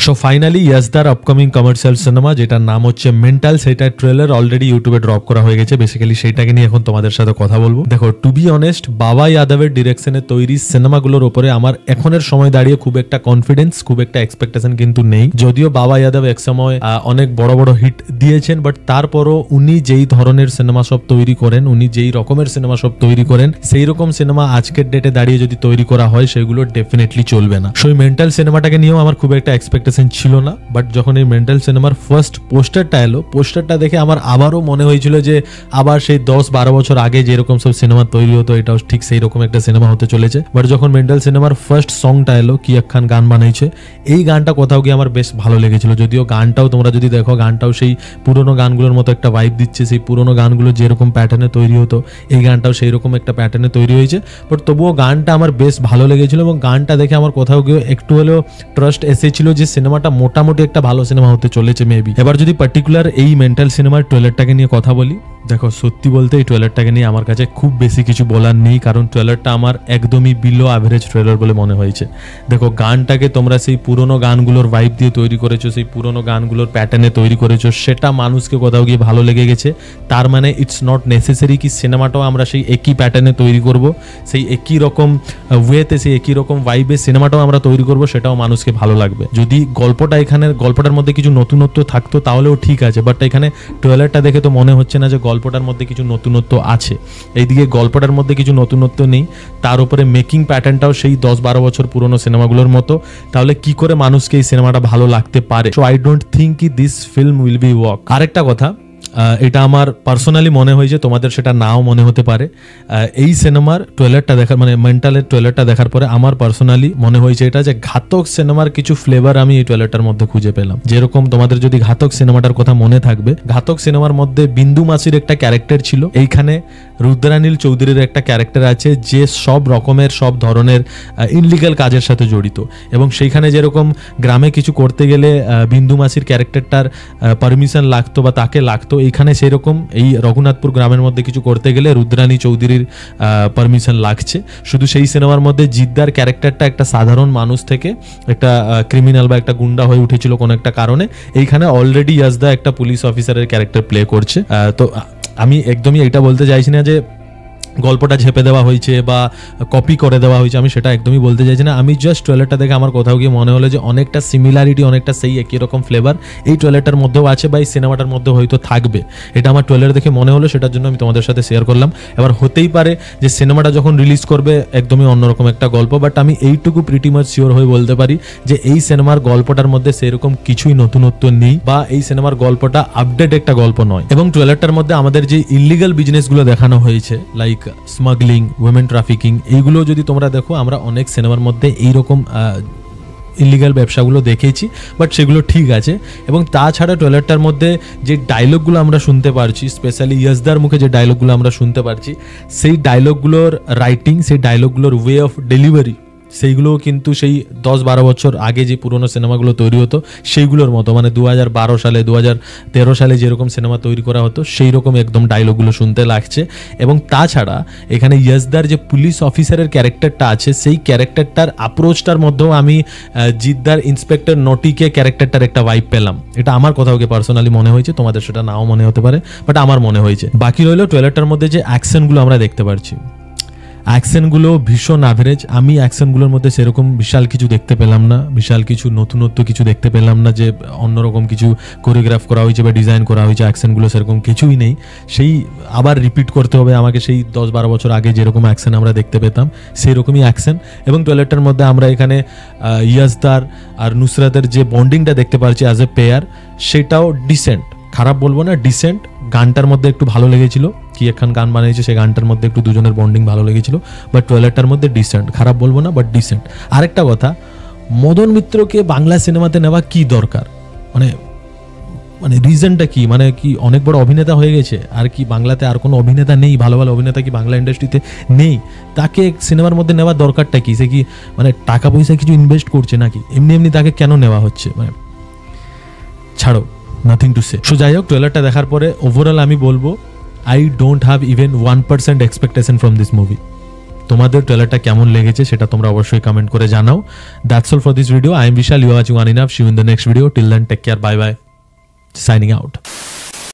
So finally ইয়াসদার upcoming commercial cinema যেটার নাম হচ্ছে মেন্টাল, সেটার ট্রেলার অলরেডি ইউটিউবে ড্রপ করা হয়ে গেছে। বেসিক্যালি সেইটাকে নিয়ে এখন তোমাদের সাথে কথা বলবো। দেখো, টু বি অনেস্ট, বাবা যাদবের ডিরেকশনে তৈরি সিনেমাগুলোর উপরে আমার এখনের সময় দাঁড়িয়ে খুব একটা কনফিডেন্স, খুব একটা এক্সপেকটেশন কিন্তু নেই। যদিও বাবা যাদব এক সময় অনেক বড় বড় হিট দিয়েছেন, বাট তারপরও উনি যেই ধরনের সিনেমা সব তৈরি করেন, উনি যেই রকমের সিনেমা সব তৈরি করেন, সেই রকম সিনেমা আজকের ডেটে দাঁড়িয়ে যদি তৈরি করা হয় সেগুলো ডেফিনেটলি চলবে না। সো এই মেন্টাল সিনেমাটাকে নিয়েও আমার খুব একটা এক্সপেকটেশন ছিল না, বাট যখন এই মেন্টাল সিনেমার ফার্স্ট পোস্টারটা এলো, পোস্টারটা দেখে আমার আবারও মনে হয়েছিল যে আবার সেই 10-12 বছর আগে যেরকম সব সিনেমা তৈরি হতো এটাও ঠিক সেই রকম একটা সিনেমা হতে চলেছে। বাট যখন মেন্টাল সিনেমার ফার্স্ট সংটা এলো, কিয়াক খান গান বানাইছে, এই গানটা কোথাও গিয়ে আমার বেশ ভালো লেগেছিল। যদিও গানটাও তোমরা যদি দেখো, গানটাও সেই পুরোনো গানগুলোর মতো একটা ভাইব দিচ্ছে, সেই পুরোনো গানগুলো যেরকম প্যাটার্নে তৈরি হতো এই গানটাও সেই রকম একটা প্যাটার্নে তৈরি হয়েছে। বাট তবুও গানটা আমার বেশ ভালো লেগেছিল এবং গানটা দেখে আমার কোথাও গিয়ে একটু হলেও ট্রাস্ট এসেছিল যে সিনেমাটা মোটামুটি একটা ভালো সিনেমা হতে চলেছে মেবি। এবার যদি পার্টিকুলার এই মেন্টাল সিনেমার ট্রেলারটাকে নিয়ে কথা বলি, দেখো সত্যি বলতে এই ট্রেলারটাকে নিয়ে আমার কাছে খুব বেশি কিছু বলার নেই, কারণ ট্রেলারটা আমার একদমই বিলো অ্যাভারেজ ট্রেলার বলে মনে হয়েছে। দেখো, গানটাকে তোমরা সেই পুরোনো গানগুলোর ভাইব দিয়ে তৈরি করেছো, সেই পুরোনো গানগুলোর প্যাটার্নে তৈরি করেছো, সেটা মানুষকে কোথাও গিয়ে ভালো লেগে গেছে। তার মানে ইটস নট নেসেসারি কি সিনেমাটাও আমরা সেই একই প্যাটার্নে তৈরি করব, সেই একই রকম ওয়েতে, সেই একই রকম ভাইবে সিনেমাটাও আমরা তৈরি করব, সেটাও মানুষকে ভালো লাগবে। যদি গল্পটার মধ্যে কিছু নতুনত্ব থাকতো তাহলেও ঠিক আছে, বাট এখানে ট্রেলারটা দেখে তো মনে হচ্ছে না যে গল্পটার মধ্যে কিছু নতুনত্ব আছে। এইদিকে গল্পটার মধ্যে কিছু নতুনত্ব নেই, তার উপরে মেকিং প্যাটার্নটাও সেই 10-12 বছর পুরনো সিনেমাগুলোর মতো, তাহলে কি করে মানুষকে এই সিনেমাটা ভালো লাগতে পারে? সো আই ডোন্ট থিঙ্ক কি this film will be work. আরেকটা কথা, এটা আমার পার্সোনালি মনে হয়েছে, তোমাদের সেটা নাও মনে হতে পারে। এই সিনেমার ট্রেলারটা দেখার, মানে মেন্টালের ট্রেলারটা দেখার পরে আমার পার্সোনালি মনে হয়েছে এটা যে ঘাতক সিনেমার কিছু ফ্লেভার আমি এই ট্রেলারটার মধ্যে খুঁজে পেলাম। যেরকম তোমাদের যদি ঘাতক সিনেমাটার কথা মনে থাকবে, ঘাতক সিনেমার মধ্যে বিন্দু মাসির একটা ক্যারেক্টার ছিল, এইখানে রুদ্রানীল চৌধুরীর একটা ক্যারেক্টার আছে যে সব রকমের সব ধরনের ইনলিগাল কাজের সাথে জড়িত, এবং সেইখানে যেরকম গ্রামে কিছু করতে গেলে বিন্দু মাসির ক্যারেক্টারটার পারমিশন লাগতো বা তাকে লাগতো, এইখানে সেরকম এই রঘুনাথপুর গ্রামের মধ্যে কিছু করতে গেলে রুদ্রানী চৌধুরীর পারমিশন লাগছে। শুধু সেই সিনেমার মধ্যে জিদ্দার ক্যারেক্টারটা একটা সাধারণ মানুষ থেকে একটা ক্রিমিনাল বা একটা গুন্ডা হয়ে উঠেছিল কোনো একটা কারণে, এইখানে অলরেডি ইয়াসদা একটা পুলিশ অফিসারের ক্যারেক্টার প্লে করছে। তো আমি একদমই এটা বলতে চাইছি না যে গল্পটা ঝেপে দেওয়া হয়েছে বা কপি করে দেওয়া হয়েছে, আমি সেটা একদমই বলতে চাইছি না। আমি জাস্ট ট্রেলারটা দেখে আমার কোথাও গিয়ে মনে হলো যে অনেকটা সিমিলারিটি, অনেকটা সেই একই রকম ফ্লেভার এই ট্রেলারটার মধ্যেও আছে বা এই সিনেমাটার মধ্যে হয়তো থাকবে, এটা আমার ট্রেলার দেখে মনে হলো, সেটার জন্য আমি তোমাদের সাথে শেয়ার করলাম। এবার হতেই পারে যে সিনেমাটা যখন রিলিজ করবে একদমই অন্যরকম একটা গল্প, বাট আমি এইটুকু প্রিটি মাচ শিওর হয়ে বলতে পারি যে এই সিনেমার গল্পটার মধ্যে সেরকম কিছুই নতুনত্ব নেই বা এই সিনেমার গল্পটা আপডেট একটা গল্প নয়। এবং ট্রেলারটার মধ্যে আমাদের যে ইলিগাল বিজনেসগুলো দেখানো হয়েছে, লাইক স্মাগলিং, উইমেন ট্রাফিকিং, এইগুলো যদি তোমরা দেখো, আমরা অনেক সিনেমার মধ্যে এইরকম ইলিগাল ব্যবসাগুলো দেখেছি, বাট সেগুলো ঠিক আছে। এবং তাছাড়া ট্রেলারটার মধ্যে যে ডায়লগগুলো আমরা শুনতে পারছি, স্পেশালি ইয়াসদার মুখে যে ডায়লগগুলো আমরা শুনতে পারছি, সেই ডায়লগগুলোর রাইটিং, সেই ডায়লগগুলোর ওয়ে অফ ডেলিভারি, সেইগুলোও কিন্তু সেই 10-12 বছর আগে যে পুরোনো সিনেমাগুলো তৈরি হতো সেইগুলোর মতো, মানে 2012 সালে 2013 সালে যেরকম সিনেমা তৈরি করা হতো সেই রকম একদম ডায়লগগুলো শুনতে লাগছে। এবং তাছাড়া এখানে ইয়াসদার যে পুলিশ অফিসারের ক্যারেক্টারটা আছে, সেই ক্যারেক্টারটার অ্যাপ্রোচটার মধ্যেও আমি জিদ্দার ইন্সপেক্টর নটিকে ক্যারেক্টারটার একটা ভাইব পেলাম। এটা আমার কোথাও গিয়ে পার্সোনালি মনে হয়েছে, তোমাদের সেটা নাও মনে হতে পারে, বাট আমার মনে হয়েছে। বাকি রইলো ট্রেলারটার মধ্যে যে অ্যাকশনগুলো আমরা দেখতে পারছি, অ্যাকশনগুলো ভীষণ অ্যাভারেজ। আমি অ্যাকশনগুলোর মধ্যে সেরকম বিশাল কিছু দেখতে পেলাম না, বিশাল কিছু নতুনত্ব কিছু দেখতে পেলাম না যে অন্যরকম কিছু কোরিওগ্রাফ করা হয়েছে বা ডিজাইন করা হয়েছে। অ্যাকশনগুলো সেরকম কিছুই নেই, সেই আবার রিপিট করতে হবে আমাকে সেই 10-12 বছর আগে যেরকম অ্যাকশন আমরা দেখতে পেতাম সেই রকমই অ্যাকশন। এবং ট্রেলারটার মধ্যে আমরা এখানে ইয়াসদার আর নুসরাতের যে বন্ডিংটা দেখতে পাচ্ছি অ্যাজ এ পেয়ার, সেটাও ডিসেন্ট, খারাপ বলবো না, ডিসেন্ট। গানটার মধ্যে একটু ভালো লেগেছিল, কি একখান গান বানিয়েছে সেই গানটার মধ্যে একটু দুজনের বন্ডিং ভালো লেগেছিল, বাট ট্রেলারটার মধ্যে ডিসেন্ট, খারাপ বলবো না, বাট ডিসেন্ট। আরেকটা কথা, মদন মিত্রকে বাংলা সিনেমাতে নেওয়া কি দরকার, মানে রিজনটা কি? মানে কি অনেক বড় অভিনেতা হয়ে গেছে আর কি বাংলাতে আর কোনো অভিনেতা নেই? ভালো ভালো অভিনেতা কি বাংলা ইন্ডাস্ট্রিতে নেই? তাকে সিনেমার মধ্যে নেওয়ার দরকারটা কি? সে কি মানে টাকা পয়সা কিছু ইনভেস্ট করছে নাকি? এমনি এমনি তাকে কেন নেওয়া হচ্ছে? মানে ছাড়ো, নাথিং টু সে। সো যাই হোক, ট্রেলারটা দেখার পরে ওভারঅল আমি বলবো I don't have even 1% expectation from this movie. তোমাদের ট্রেলারটা কেমন লেগেছে সেটা তোমরা অবশ্যই কমেন্ট করে জানাও। That's all for this video. I am Vishal, you are watching one enough. See you in the next video. Till then take care, bye bye, signing out.